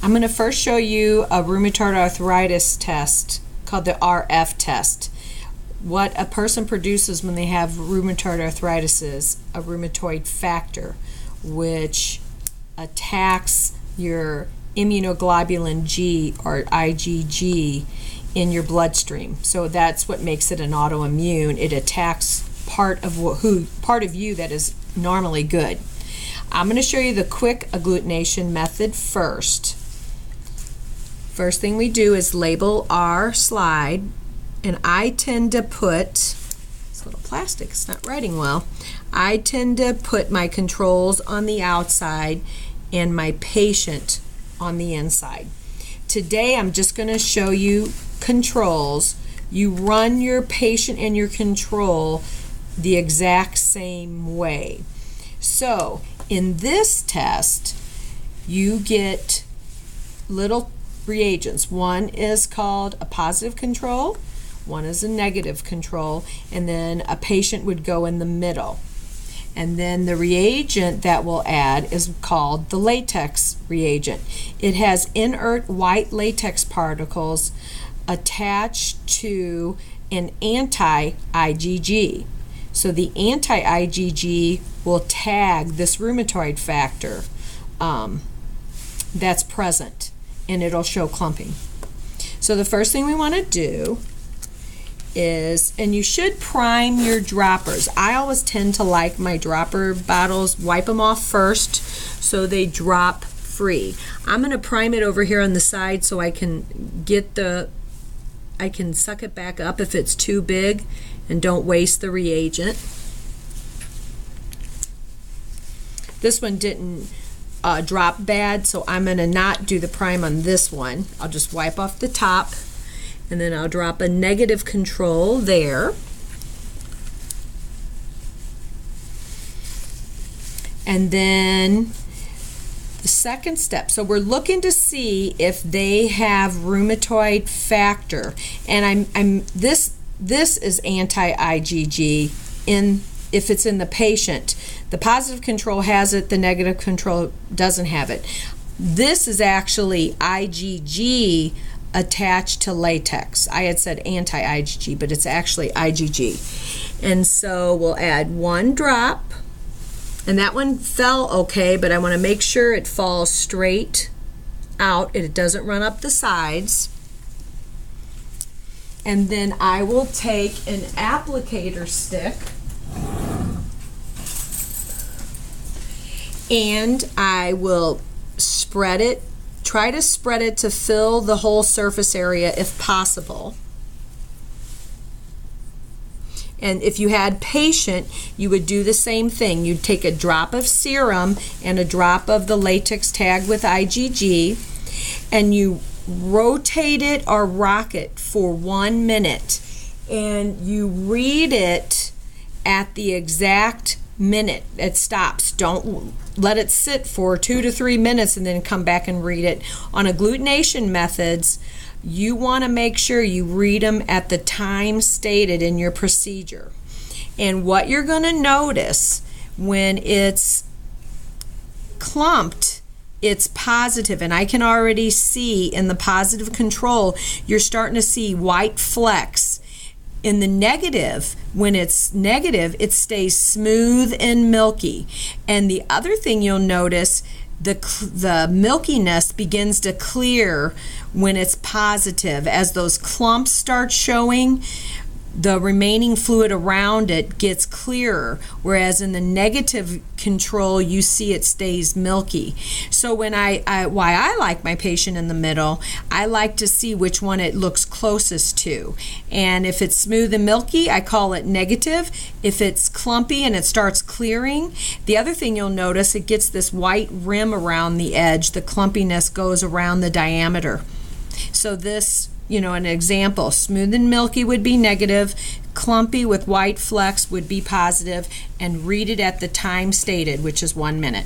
I'm going to first show you a rheumatoid arthritis test called the RF test. What a person produces when they have rheumatoid arthritis is a rheumatoid factor, which attacks your immunoglobulin G, or IgG, in your bloodstream. So that's what makes it an autoimmune. It attacks part of you that is normally good. I'm going to show you the quick agglutination method first. First thing we do is label our slide, and I tend to put, this little plastic, it's not writing well, I tend to put my controls on the outside and my patient on the inside. Today I'm just going to show you controls. You run your patient and your control the exact same way. So in this test, you get little reagents. One is called a positive control, one is a negative control, and then a patient would go in the middle. And then the reagent that we'll add is called the latex reagent. It has inert white latex particles attached to an anti-IgG. So the anti-IgG will tag this rheumatoid factor that's present, and it'll show clumping. So the first thing we want to do is, and you should prime your droppers. I always tend to like my dropper bottles, wipe them off first so they drop free. I'm going to prime it over here on the side so I can I can suck it back up if it's too big and don't waste the reagent. This one didn't drop bad, so I'm going to not do the prime on this one. I'll just wipe off the top, and then I'll drop a negative control there. And then the second step, so we're looking to see if they have rheumatoid factor, and this is anti-IgG if it's in the patient. The positive control has it, the negative control doesn't have it. This is actually IgG attached to latex. I had said anti-IgG, but it's actually IgG. And so we'll add 1 drop, and that one fell okay, but I want to make sure it falls straight out and it doesn't run up the sides. And then I will take an applicator stick and I will spread it, try to spread it to fill the whole surface area if possible. And if you had patient, you would do the same thing. You'd take a drop of serum and a drop of the latex tag with IgG, and you rotate it or rock it for 1 minute, and you read it at the exact minute it stops. Don't let it sit for 2 to 3 minutes and then come back and read it. On agglutination methods, you want to make sure you read them at the time stated in your procedure. And what you're going to notice when it's clumped, it's positive, and I can already see in the positive control you're starting to see white flecks. In the negative, when it's negative, it stays smooth and milky. And the other thing you'll notice, the milkiness begins to clear when it's positive. As those clumps start showing, the remaining fluid around it gets clearer, whereas in the negative control you see it stays milky. So when why I like my patient in the middle, I like to see which one it looks closest to. And if it's smooth and milky, I call it negative. If it's clumpy and it starts clearing, the other thing you'll notice, it gets this white rim around the edge. The clumpiness goes around the diameter. So this, an example, smooth and milky would be negative, clumpy with white flecks would be positive, and read it at the time stated, which is 1 minute.